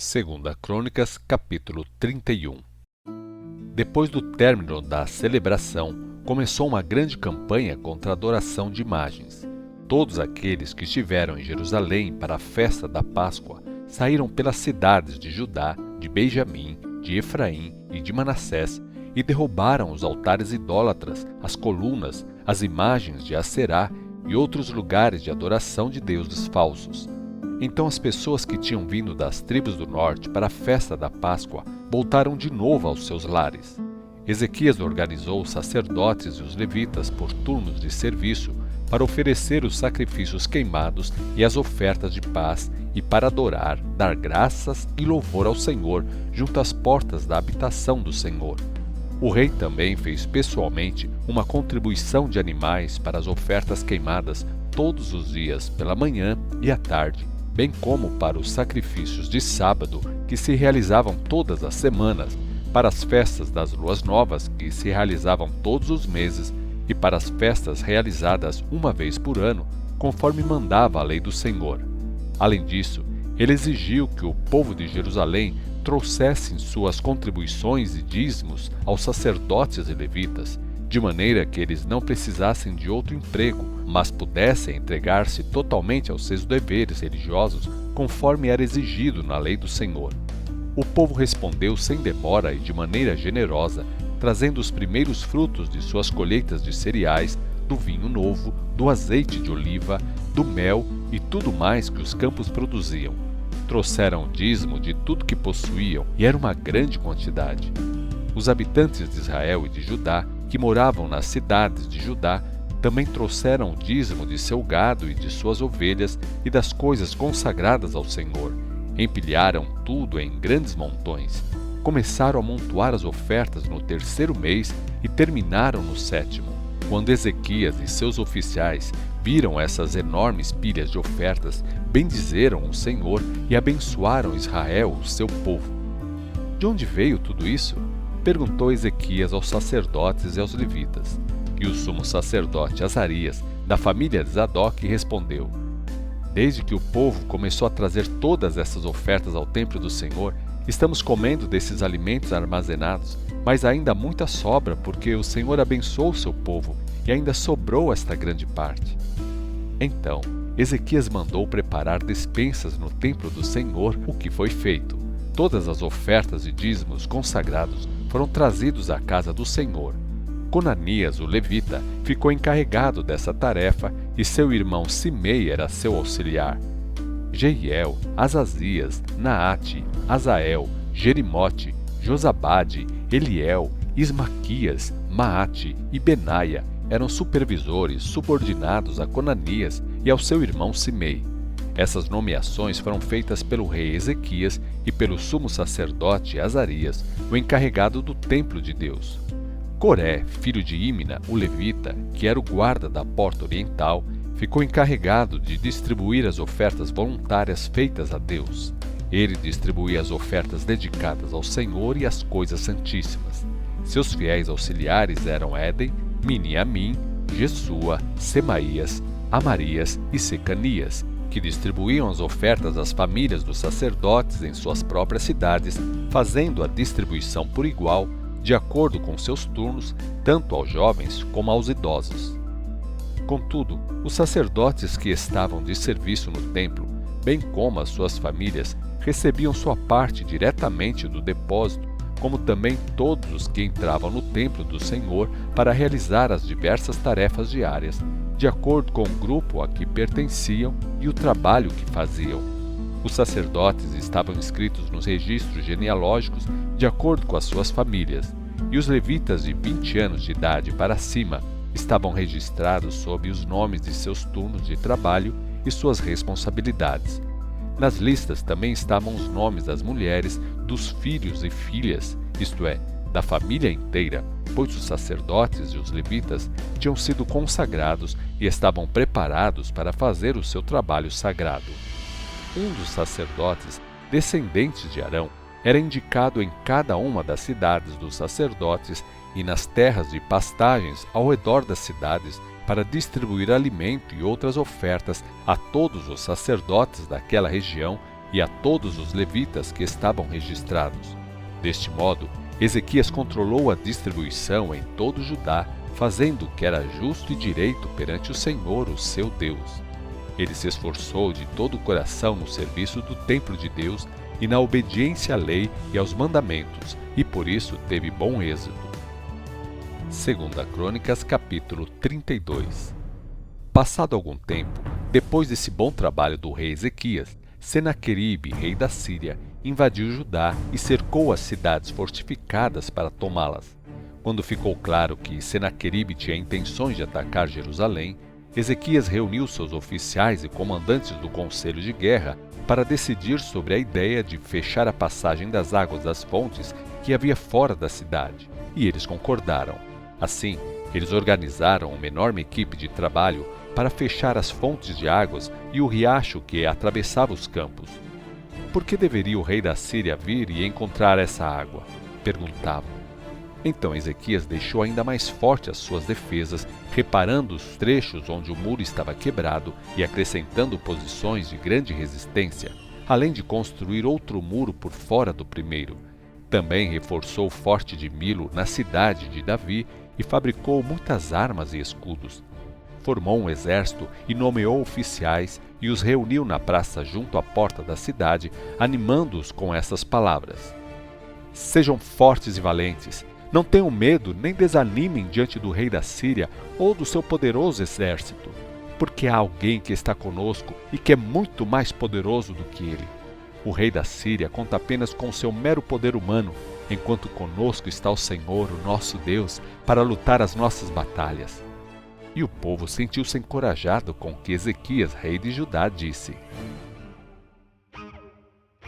Segunda Crônicas, capítulo 31. Depois do término da celebração, começou uma grande campanha contra a adoração de imagens. Todos aqueles que estiveram em Jerusalém para a festa da Páscoa saíram pelas cidades de Judá, de Benjamim, de Efraim e de Manassés e derrubaram os altares idólatras, as colunas, as imagens de Aserá e outros lugares de adoração de deuses falsos. Então as pessoas que tinham vindo das tribos do norte para a festa da Páscoa voltaram de novo aos seus lares. Ezequias organizou os sacerdotes e os levitas por turnos de serviço para oferecer os sacrifícios queimados e as ofertas de paz e para adorar, dar graças e louvor ao Senhor junto às portas da habitação do Senhor. O rei também fez pessoalmente uma contribuição de animais para as ofertas queimadas todos os dias pela manhã e à tarde, bem como para os sacrifícios de sábado que se realizavam todas as semanas, para as festas das luas novas que se realizavam todos os meses e para as festas realizadas uma vez por ano, conforme mandava a lei do Senhor. Além disso, ele exigiu que o povo de Jerusalém trouxessem suas contribuições e dízimos aos sacerdotes e levitas, de maneira que eles não precisassem de outro emprego, mas pudessem entregar-se totalmente aos seus deveres religiosos, conforme era exigido na lei do Senhor. O povo respondeu sem demora e de maneira generosa, trazendo os primeiros frutos de suas colheitas de cereais, do vinho novo, do azeite de oliva, do mel e tudo mais que os campos produziam. Trouxeram o dízimo de tudo que possuíam, e era uma grande quantidade. Os habitantes de Israel e de Judá, que moravam nas cidades de Judá, também trouxeram o dízimo de seu gado e de suas ovelhas e das coisas consagradas ao Senhor. Empilharam tudo em grandes montões. Começaram a amontoar as ofertas no terceiro mês e terminaram no sétimo. Quando Ezequias e seus oficiais viram essas enormes pilhas de ofertas, bendizeram o Senhor e abençoaram Israel, o seu povo. De onde veio tudo isso? Perguntou Ezequias aos sacerdotes e aos levitas. E o sumo sacerdote Azarias, da família de Zadok, respondeu: Desde que o povo começou a trazer todas essas ofertas ao templo do Senhor, estamos comendo desses alimentos armazenados, mas ainda há muita sobra, porque o Senhor abençoou o seu povo, e ainda sobrou esta grande parte. Então, Ezequias mandou preparar despensas no templo do Senhor, o que foi feito. Todas as ofertas e dízimos consagrados foram trazidos à casa do Senhor. Conanias, o levita, ficou encarregado dessa tarefa e seu irmão Simei era seu auxiliar. Jeiel, Azazias, Naate, Azael, Jerimote, Josabade, Eliel, Ismaquias, Maate e Benaia eram supervisores subordinados a Conanias e ao seu irmão Simei. Essas nomeações foram feitas pelo rei Ezequias e pelo sumo sacerdote Azarias, o encarregado do templo de Deus. Coré, filho de Ímina, o levita, que era o guarda da porta oriental, ficou encarregado de distribuir as ofertas voluntárias feitas a Deus. Ele distribuía as ofertas dedicadas ao Senhor e às coisas santíssimas. Seus fiéis auxiliares eram Éden, Miniamim, Jesua, Semaías, Amarias e Secanias, que distribuíam as ofertas às famílias dos sacerdotes em suas próprias cidades, fazendo a distribuição por igual, de acordo com seus turnos, tanto aos jovens como aos idosos. Contudo, os sacerdotes que estavam de serviço no templo, bem como as suas famílias, recebiam sua parte diretamente do depósito, como também todos os que entravam no templo do Senhor para realizar as diversas tarefas diárias, de acordo com o grupo a que pertenciam e o trabalho que faziam. Os sacerdotes estavam inscritos nos registros genealógicos de acordo com as suas famílias, e os levitas de 20 anos de idade para cima estavam registrados sob os nomes de seus turnos de trabalho e suas responsabilidades. Nas listas também estavam os nomes das mulheres, dos filhos e filhas, isto é, da família inteira, pois os sacerdotes e os levitas tinham sido consagrados e estavam preparados para fazer o seu trabalho sagrado. Um dos sacerdotes, descendentes de Arão, era indicado em cada uma das cidades dos sacerdotes e nas terras de pastagens ao redor das cidades para distribuir alimento e outras ofertas a todos os sacerdotes daquela região e a todos os levitas que estavam registrados. Deste modo, Ezequias controlou a distribuição em todo Judá, fazendo o que era justo e direito perante o Senhor, o seu Deus. Ele se esforçou de todo o coração no serviço do templo de Deus e na obediência à lei e aos mandamentos, e por isso teve bom êxito. 2 Crônicas, capítulo 32. Passado algum tempo, depois desse bom trabalho do rei Ezequias, Senaqueribe, rei da Síria, invadiu Judá e cercou as cidades fortificadas para tomá-las. Quando ficou claro que Senaqueribe tinha intenções de atacar Jerusalém, Ezequias reuniu seus oficiais e comandantes do conselho de guerra para decidir sobre a ideia de fechar a passagem das águas das fontes que havia fora da cidade, e eles concordaram. Assim, eles organizaram uma enorme equipe de trabalho para fechar as fontes de águas e o riacho que atravessava os campos. Por que deveria o rei da Síria vir e encontrar essa água? Perguntavam. Então Ezequias deixou ainda mais forte as suas defesas, reparando os trechos onde o muro estava quebrado e acrescentando posições de grande resistência, além de construir outro muro por fora do primeiro. Também reforçou o forte de Milo na cidade de Davi e fabricou muitas armas e escudos. Formou um exército e nomeou oficiais e os reuniu na praça junto à porta da cidade, animando-os com essas palavras: Sejam fortes e valentes. Não tenham medo nem desanimem diante do rei da Síria ou do seu poderoso exército, porque há alguém que está conosco e que é muito mais poderoso do que ele. O rei da Síria conta apenas com seu mero poder humano, enquanto conosco está o Senhor, o nosso Deus, para lutar as nossas batalhas. E o povo sentiu-se encorajado com o que Ezequias, rei de Judá, disse.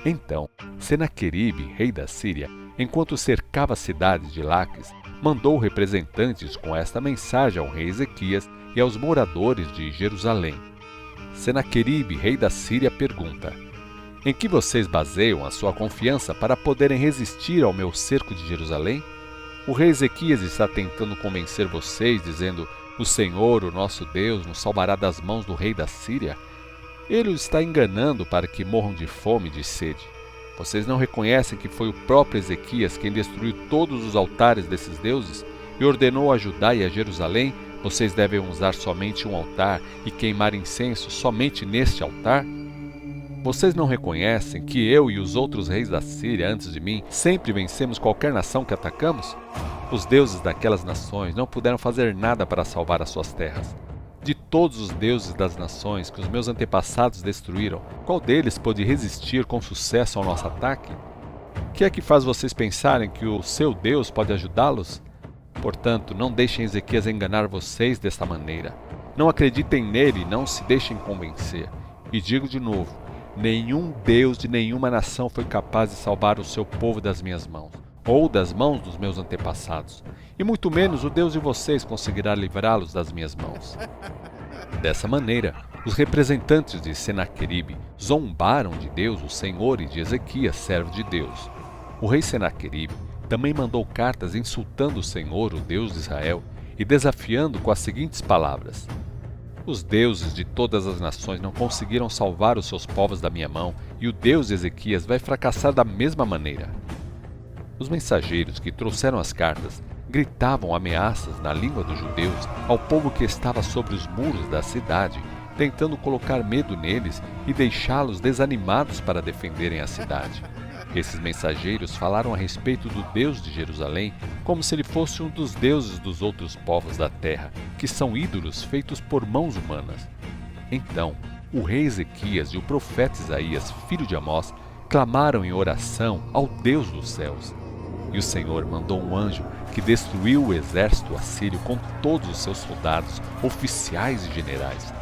Então, Senaqueribe, rei da Síria, enquanto cercava a cidade de Laques, mandou representantes com esta mensagem ao rei Ezequias e aos moradores de Jerusalém. Senaqueribe, rei da Síria, pergunta: Em que vocês baseiam a sua confiança para poderem resistir ao meu cerco de Jerusalém? O rei Ezequias está tentando convencer vocês, dizendo: O Senhor, o nosso Deus, nos salvará das mãos do rei da Síria? Ele os está enganando para que morram de fome e de sede. Vocês não reconhecem que foi o próprio Ezequias quem destruiu todos os altares desses deuses e ordenou a Judá e a Jerusalém: vocês devem usar somente um altar e queimar incenso somente neste altar? Vocês não reconhecem que eu e os outros reis da Síria antes de mim sempre vencemos qualquer nação que atacamos? Os deuses daquelas nações não puderam fazer nada para salvar as suas terras. De todos os deuses das nações que os meus antepassados destruíram, qual deles pôde resistir com sucesso ao nosso ataque? O que é que faz vocês pensarem que o seu Deus pode ajudá-los? Portanto, não deixem Ezequias enganar vocês desta maneira. Não acreditem nele e não se deixem convencer. E digo de novo, nenhum Deus de nenhuma nação foi capaz de salvar o seu povo das minhas mãos, ou das mãos dos meus antepassados, e muito menos o Deus de vocês conseguirá livrá-los das minhas mãos. Dessa maneira, os representantes de Senaqueribe zombaram de Deus, o Senhor, e de Ezequias, servo de Deus. O rei Senaqueribe também mandou cartas insultando o Senhor, o Deus de Israel, e desafiando com as seguintes palavras: Os deuses de todas as nações não conseguiram salvar os seus povos da minha mão, e o Deus de Ezequias vai fracassar da mesma maneira. Os mensageiros que trouxeram as cartas gritavam ameaças na língua dos judeus ao povo que estava sobre os muros da cidade, tentando colocar medo neles e deixá-los desanimados para defenderem a cidade. Esses mensageiros falaram a respeito do Deus de Jerusalém como se ele fosse um dos deuses dos outros povos da terra, que são ídolos feitos por mãos humanas. Então, o rei Ezequias e o profeta Isaías, filho de Amós, clamaram em oração ao Deus dos céus. E o Senhor mandou um anjo que destruiu o exército assírio com todos os seus soldados, oficiais e generais.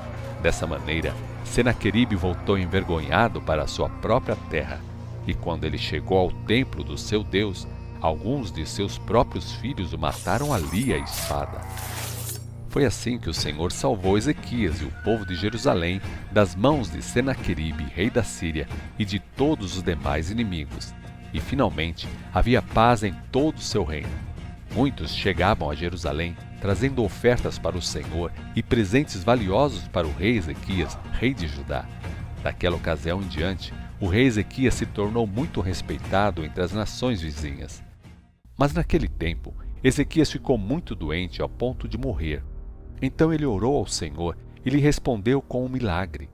Dessa maneira, Senaqueribe voltou envergonhado para a sua própria terra. E quando ele chegou ao templo do seu Deus, alguns de seus próprios filhos o mataram ali à espada. Foi assim que o Senhor salvou Ezequias e o povo de Jerusalém das mãos de Senaqueribe, rei da Síria, e de todos os demais inimigos. E finalmente havia paz em todo o seu reino. Muitos chegavam a Jerusalém trazendo ofertas para o Senhor e presentes valiosos para o rei Ezequias, rei de Judá. Daquela ocasião em diante, o rei Ezequias se tornou muito respeitado entre as nações vizinhas. Mas naquele tempo, Ezequias ficou muito doente ao ponto de morrer. Então ele orou ao Senhor e lhe respondeu com um milagre.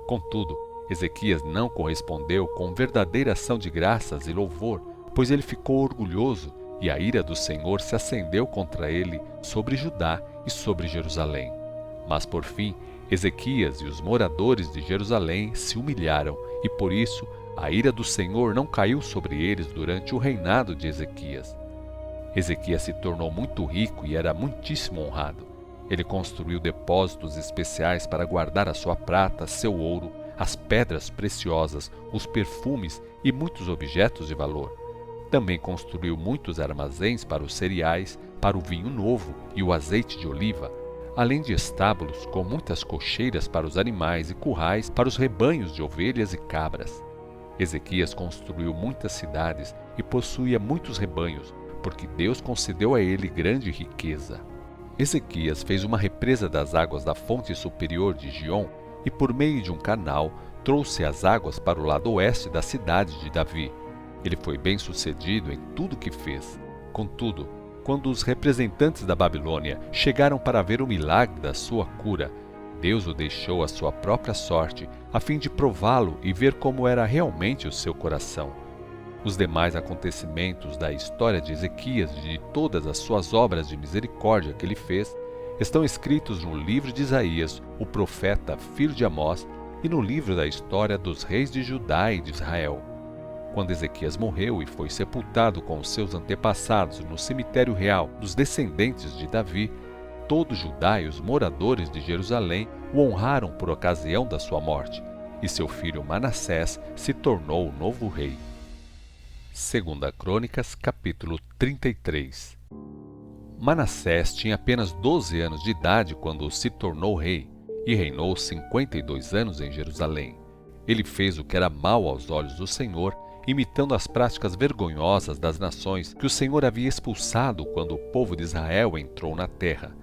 Contudo, Ezequias não correspondeu com verdadeira ação de graças e louvor, pois ele ficou orgulhoso e a ira do Senhor se acendeu contra ele sobre Judá e sobre Jerusalém. Mas por fim, Ezequias e os moradores de Jerusalém se humilharam e por isso a ira do Senhor não caiu sobre eles durante o reinado de Ezequias. Ezequias se tornou muito rico e era muitíssimo honrado. Ele construiu depósitos especiais para guardar a sua prata, seu ouro, as pedras preciosas, os perfumes e muitos objetos de valor. Também construiu muitos armazéns para os cereais, para o vinho novo e o azeite de oliva, além de estábulos com muitas cocheiras para os animais e currais para os rebanhos de ovelhas e cabras. Ezequias construiu muitas cidades e possuía muitos rebanhos, porque Deus concedeu a ele grande riqueza. Ezequias fez uma represa das águas da fonte superior de Giom e, por meio de um canal, trouxe as águas para o lado oeste da cidade de Davi. Ele foi bem-sucedido em tudo o que fez. Contudo, quando os representantes da Babilônia chegaram para ver o milagre da sua cura, Deus o deixou à sua própria sorte, a fim de prová-lo e ver como era realmente o seu coração. Os demais acontecimentos da história de Ezequias e de todas as suas obras de misericórdia que ele fez estão escritos no livro de Isaías, o profeta, filho de Amós, e no livro da história dos reis de Judá e de Israel. Quando Ezequias morreu e foi sepultado com os seus antepassados no cemitério real dos descendentes de Davi, todo Judá e os moradores de Jerusalém o honraram por ocasião da sua morte, e seu filho Manassés se tornou o novo rei. 2 Crônicas, capítulo 33. Manassés tinha apenas 12 anos de idade quando se tornou rei, e reinou 52 anos em Jerusalém. Ele fez o que era mal aos olhos do Senhor, imitando as práticas vergonhosas das nações que o Senhor havia expulsado quando o povo de Israel entrou na terra.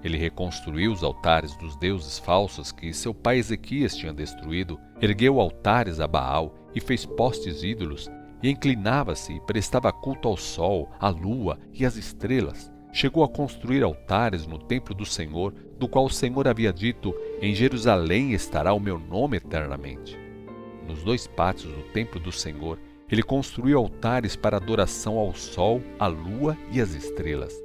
Ele reconstruiu os altares dos deuses falsos que seu pai Ezequias tinha destruído, ergueu altares a Baal e fez postes ídolos, e inclinava-se e prestava culto ao sol, à lua e às estrelas. Chegou a construir altares no templo do Senhor, do qual o Senhor havia dito: em Jerusalém estará o meu nome eternamente. Nos 2 pátios do templo do Senhor, ele construiu altares para adoração ao sol, à lua e às estrelas.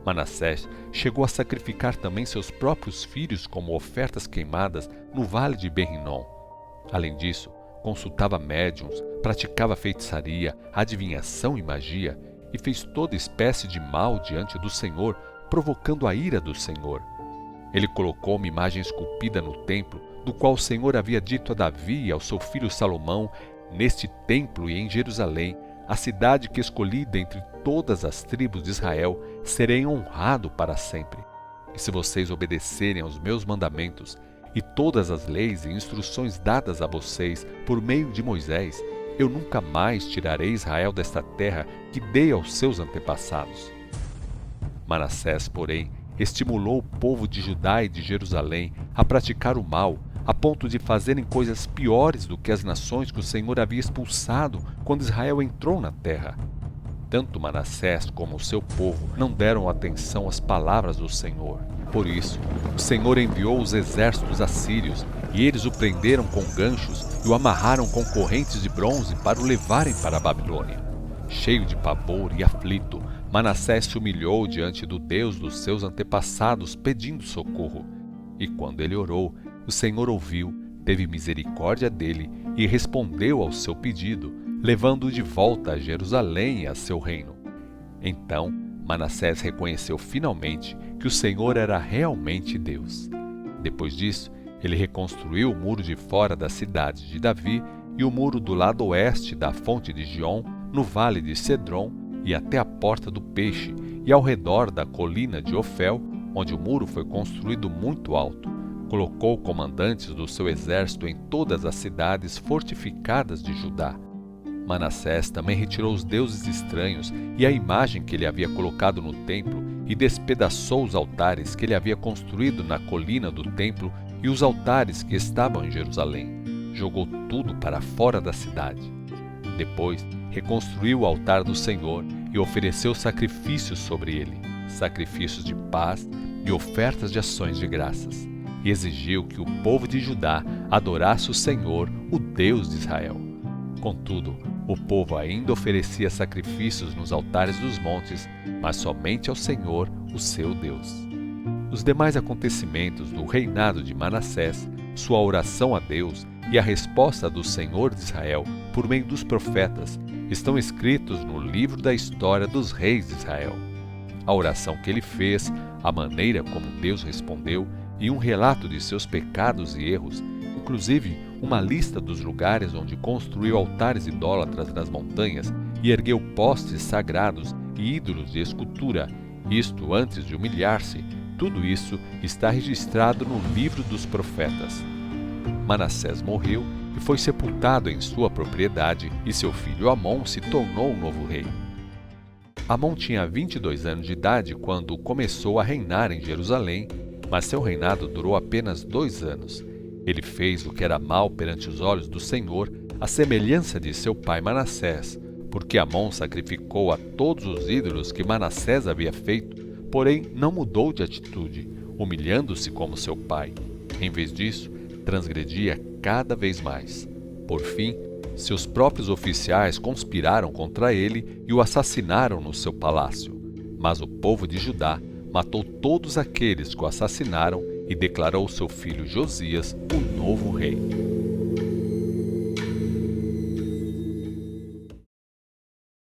Manassés chegou a sacrificar também seus próprios filhos como ofertas queimadas no vale de Ben-Rinom. Além disso, consultava médiuns, praticava feitiçaria, adivinhação e magia, e fez toda espécie de mal diante do Senhor, provocando a ira do Senhor. Ele colocou uma imagem esculpida no templo, do qual o Senhor havia dito a Davi e ao seu filho Salomão: neste templo e em Jerusalém, a cidade que escolhi dentre todas as tribos de Israel, serei honrado para sempre. E se vocês obedecerem aos meus mandamentos e todas as leis e instruções dadas a vocês por meio de Moisés, eu nunca mais tirarei Israel desta terra que dei aos seus antepassados. Manassés, porém, estimulou o povo de Judá e de Jerusalém a praticar o mal, a ponto de fazerem coisas piores do que as nações que o Senhor havia expulsado quando Israel entrou na terra. Tanto Manassés como o seu povo não deram atenção às palavras do Senhor. Por isso, o Senhor enviou os exércitos assírios, e eles o prenderam com ganchos e o amarraram com correntes de bronze para o levarem para a Babilônia. Cheio de pavor e aflito, Manassés se humilhou diante do Deus dos seus antepassados, pedindo socorro. E quando ele orou, o Senhor ouviu, teve misericórdia dele e respondeu ao seu pedido, levando-o de volta a Jerusalém e a seu reino. Então, Manassés reconheceu finalmente que o Senhor era realmente Deus. Depois disso, ele reconstruiu o muro de fora da cidade de Davi e o muro do lado oeste da fonte de Giom, no vale de Cedron e até a porta do Peixe, e ao redor da colina de Ofel, onde o muro foi construído muito alto. Colocou comandantes do seu exército em todas as cidades fortificadas de Judá. Manassés também retirou os deuses estranhos e a imagem que ele havia colocado no templo e despedaçou os altares que ele havia construído na colina do templo e os altares que estavam em Jerusalém. jogou tudo para fora da cidade. Depois, reconstruiu o altar do Senhor e ofereceu sacrifícios sobre ele, sacrifícios de paz e ofertas de ações de graças, e exigiu que o povo de Judá adorasse o Senhor, o Deus de Israel. Contudo, o povo ainda oferecia sacrifícios nos altares dos montes, mas somente ao Senhor, o seu Deus. Os demais acontecimentos do reinado de Manassés, sua oração a Deus e a resposta do Senhor de Israel por meio dos profetas estão escritos no livro da história dos reis de Israel. A oração que ele fez, a maneira como Deus respondeu e um relato de seus pecados e erros, inclusive uma lista dos lugares onde construiu altares idólatras nas montanhas e ergueu postes sagrados e ídolos de escultura, isto antes de humilhar-se, tudo isso está registrado no livro dos profetas. Manassés morreu e foi sepultado em sua propriedade, e seu filho Amon se tornou o novo rei. Amon tinha 22 anos de idade quando começou a reinar em Jerusalém, mas seu reinado durou apenas 2 anos. Ele fez o que era mal perante os olhos do Senhor, à semelhança de seu pai Manassés, porque Amon sacrificou a todos os ídolos que Manassés havia feito, porém não mudou de atitude, humilhando-se como seu pai. Em vez disso, transgredia cada vez mais. Por fim, seus próprios oficiais conspiraram contra ele e o assassinaram no seu palácio. Mas o povo de Judá matou todos aqueles que o assassinaram e declarou seu filho Josias o novo rei.